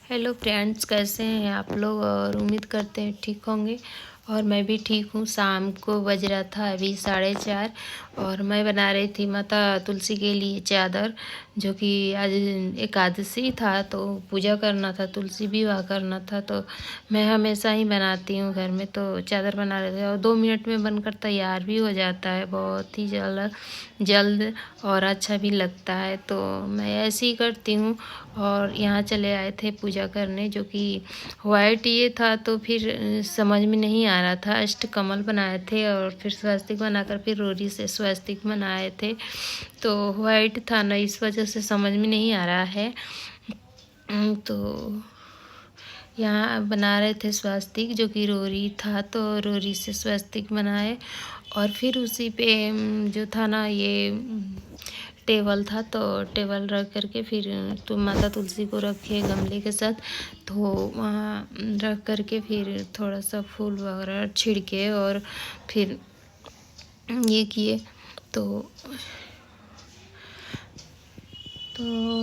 Hello friends, कैसे हैं आप लोग। और उम्मीद करते हैं ठीक होंगे। और मैं भी ठीक हूँ। शाम को बज रहा था अभी 4:30 और मैं बना रही थी माता तुलसी के लिए चादर, जो कि आज एकादशी था तो पूजा करना था, तुलसी विवाह करना था। तो मैं हमेशा ही बनाती हूँ घर में, तो चादर बना रहे थे और 2 मिनट में बनकर तैयार भी हो जाता है, बहुत ही जल्द जल्द और अच्छा भी लगता है। तो मैं ऐसे ही करती हूँ। और यहाँ चले आए थे पूजा करने, जो कि वाइट ये था तो फिर समझ में नहीं आ रहा था। अष्टकमल बनाए थे और फिर स्वस्तिक बनाकर फिर रोरी से स्वस्तिक बनाए थे, तो वाइट था ना, इस वजह से समझ में नहीं आ रहा है। तो यहाँ बना रहे थे स्वस्तिक, जो कि रोरी था, तो रोरी से स्वस्तिक बनाए। और फिर उसी पे जो था ना ये टेबल था, तो टेबल रख करके फिर तो माता तुलसी को रखे गमले के साथ, तो वहाँ रख करके फिर थोड़ा सा फूल वगैरह छिड़के और फिर ये किए। तो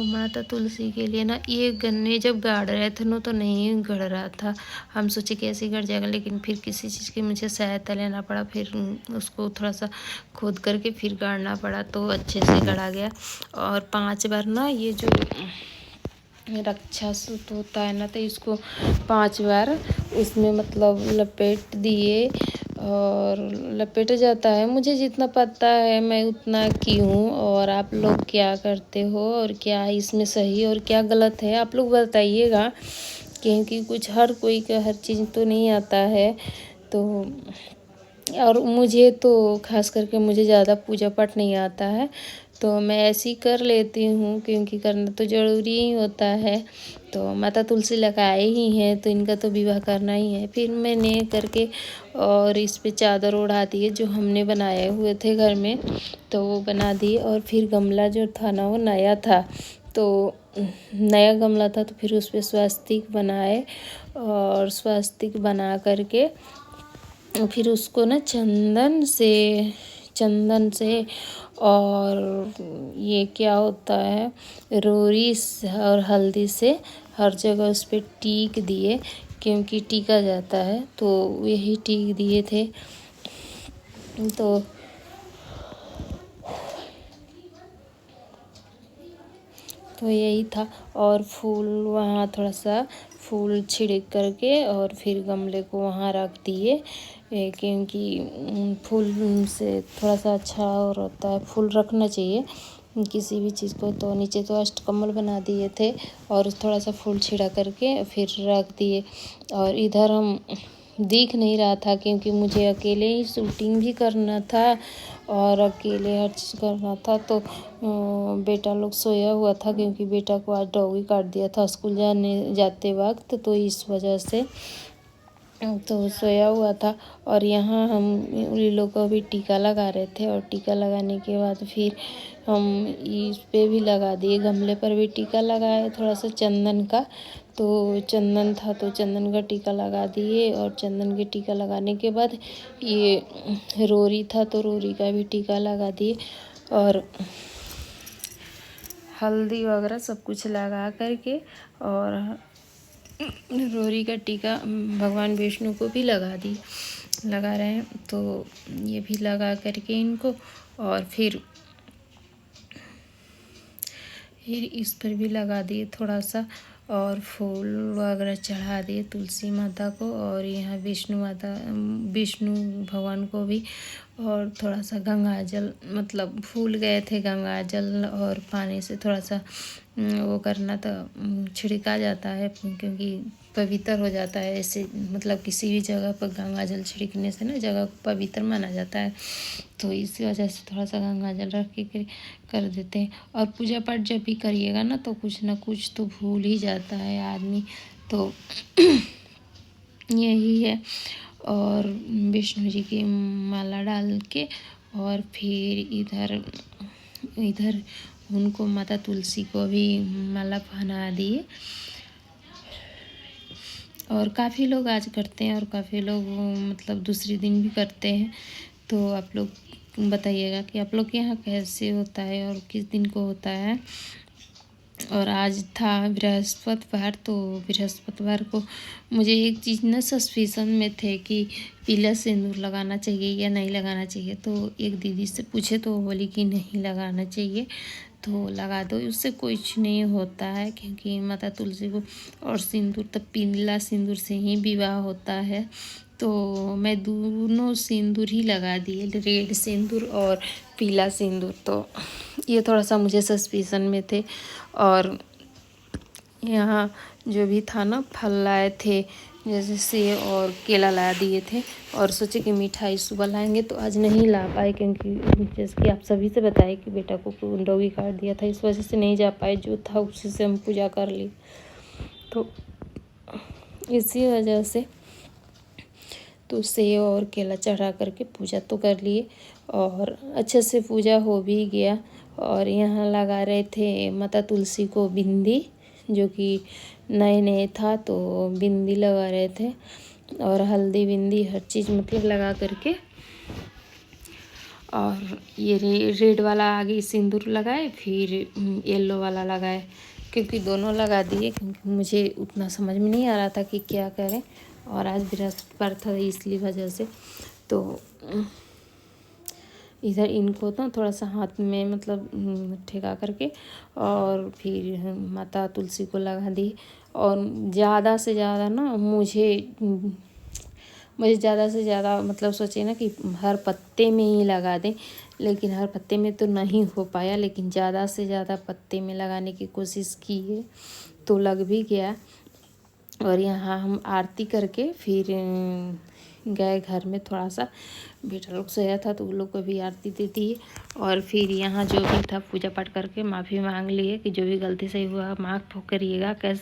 माता तुलसी के लिए ना ये गन्ने जब गाड़ रहे थे ना तो नहीं गड़ रहा था। हम सोचे कैसे गड़ जाएगा, लेकिन फिर किसी चीज़ की मुझे सहायता लेना पड़ा, फिर उसको थोड़ा सा खोद करके फिर गाड़ना पड़ा, तो अच्छे से गड़ा गया। और 5 बार ना ये जो रक्षा सूत होता है ना, तो इसको 5 बार उसमें मतलब लपेट दिए और लपेट जाता है। मुझे जितना पता है मैं उतना की हूँ। और आप लोग क्या करते हो और क्या इसमें सही और क्या गलत है आप लोग बताइएगा, क्योंकि कुछ हर कोई का हर चीज़ तो नहीं आता है। तो और मुझे तो खास करके मुझे ज़्यादा पूजा पाठ नहीं आता है, तो मैं ऐसे ही कर लेती हूँ, क्योंकि करना तो ज़रूरी ही होता है। तो माता तुलसी लगाए ही हैं तो इनका तो विवाह करना ही है। फिर मैंने करके और इस पे चादर ओढ़ा दिए जो हमने बनाए हुए थे घर में, तो वो बना दिए। और फिर गमला जो था ना वो नया था, तो नया गमला था, तो फिर उस पर स्वस्तिक बनाए। और स्वस्तिक बना करके फिर उसको ना चंदन से और ये क्या होता है, रोरी और हल्दी से हर जगह उस पर टीक दिए, क्योंकि टीका जाता है, तो यही टीक दिए थे। तो यही था। और फूल वहाँ थोड़ा सा फूल छिड़क करके और फिर गमले को वहाँ रख दिए, क्योंकि फूल से थोड़ा सा अच्छा और होता है, फूल रखना चाहिए किसी भी चीज़ को। तो नीचे तो अष्टकमल बना दिए थे और थोड़ा सा फूल छिड़ा करके फिर रख दिए। और इधर हम दिख नहीं रहा था, क्योंकि मुझे अकेले ही शूटिंग भी करना था और अकेले हर चीज़ करना था। तो बेटा लोग सोया हुआ था, क्योंकि बेटा को आज डॉगी काट दिया था स्कूल जाते वक्त, तो इस वजह से तो सोया हुआ था। और यहाँ हम उन लोग को भी टीका लगा रहे थे, और टीका लगाने के बाद फिर हम इस पे भी लगा दिए, गमले पर भी टीका लगाए थोड़ा सा चंदन का। तो चंदन था तो चंदन का टीका लगा दिए, और चंदन के टीका लगाने के बाद ये रोरी था तो रोरी का भी टीका लगा दिए। और हल्दी वगैरह सब कुछ लगा करके और रोरी का टीका भगवान विष्णु को भी लगा रहे हैं, तो ये भी लगा करके इनको। और फिर इस पर भी लगा दिए थोड़ा सा, और फूल वगैरह चढ़ा दिए तुलसी माता को, और यहाँ विष्णु भगवान को भी। और थोड़ा सा गंगा जल, मतलब भूल गए थे, गंगा जल और पानी से थोड़ा सा वो करना, तो छिड़का जाता है, क्योंकि पवित्र हो जाता है ऐसे, मतलब किसी भी जगह पर गंगा जल छिड़कने से ना जगह को पवित्र माना जाता है। तो इसी वजह से थोड़ा सा गंगा जल रख के कर देते हैं। और पूजा पाठ जब भी करिएगा ना, तो कुछ ना कुछ तो भूल ही जाता है आदमी, तो यही है। और विष्णु जी की माला डाल के और फिर इधर उनको माता तुलसी को भी माला पहना दिए। और काफ़ी लोग आज करते हैं और काफ़ी लोग मतलब दूसरे दिन भी करते हैं। तो आप लोग बताइएगा कि आप लोग के यहाँ कैसे होता है और किस दिन को होता है। और आज था बृहस्पतिवार, तो बृहस्पतिवार को मुझे एक चीज़ ना सस्पिशन में थे कि पीला सिंदूर लगाना चाहिए या नहीं लगाना चाहिए। तो एक दीदी से पूछे तो वो बोली कि नहीं लगाना चाहिए, तो लगा दो, उससे कुछ नहीं होता है, क्योंकि माता तुलसी को और सिंदूर तो पीला सिंदूर से ही विवाह होता है। तो मैं दोनों सिंदूर ही लगा दिए, रेड सिंदूर और पीला सिंदूर। तो ये थोड़ा सा मुझे सस्पिशन में थे। और यहाँ जो भी था ना, फल लाए थे, जैसे सेब और केला ला दिए थे, और सोचे कि मिठाई सुबह लाएंगे, तो आज नहीं ला पाए, क्योंकि जैसे कि आप सभी से बताए कि बेटा को डोगी काट दिया था, इस वजह से नहीं जा पाए। जो था उसी से हम पूजा कर ली, तो इसी वजह से तो सेब और केला चढ़ा करके पूजा तो कर लिए, और अच्छे से पूजा हो भी गया। और यहाँ लगा रहे थे माता तुलसी को बिंदी, जो कि नए नए था, तो बिंदी लगा रहे थे, और हल्दी बिंदी हर चीज़ मतलब लगा करके। और ये रेड वाला आगे सिंदूर लगाए, फिर येलो वाला लगाए, क्योंकि दोनों लगा दिए, क्योंकि मुझे उतना समझ में नहीं आ रहा था कि क्या करें। और आज बृहस्पतिवार था, इसलिए वजह से तो इधर इनको तो थोड़ा सा हाथ में मतलब ठेका करके, और फिर माता तुलसी को लगा दी। और ज़्यादा से ज़्यादा ना मुझे ज़्यादा से ज़्यादा मतलब सोचे ना कि हर पत्ते में ही लगा दें, लेकिन हर पत्ते में तो नहीं हो पाया, लेकिन ज़्यादा से ज़्यादा पत्ते में लगाने की कोशिश की है, तो लग भी गया। और यहाँ हम आरती करके फिर गए घर में, थोड़ा सा बेटा लोग सोया था तो उन लोग को भी आरती दे दी। और फिर यहाँ जो भी था पूजा पाठ करके माफ़ी मांग लिए कि जो भी गलती से हुआ माफ़ करिएगा, कैसे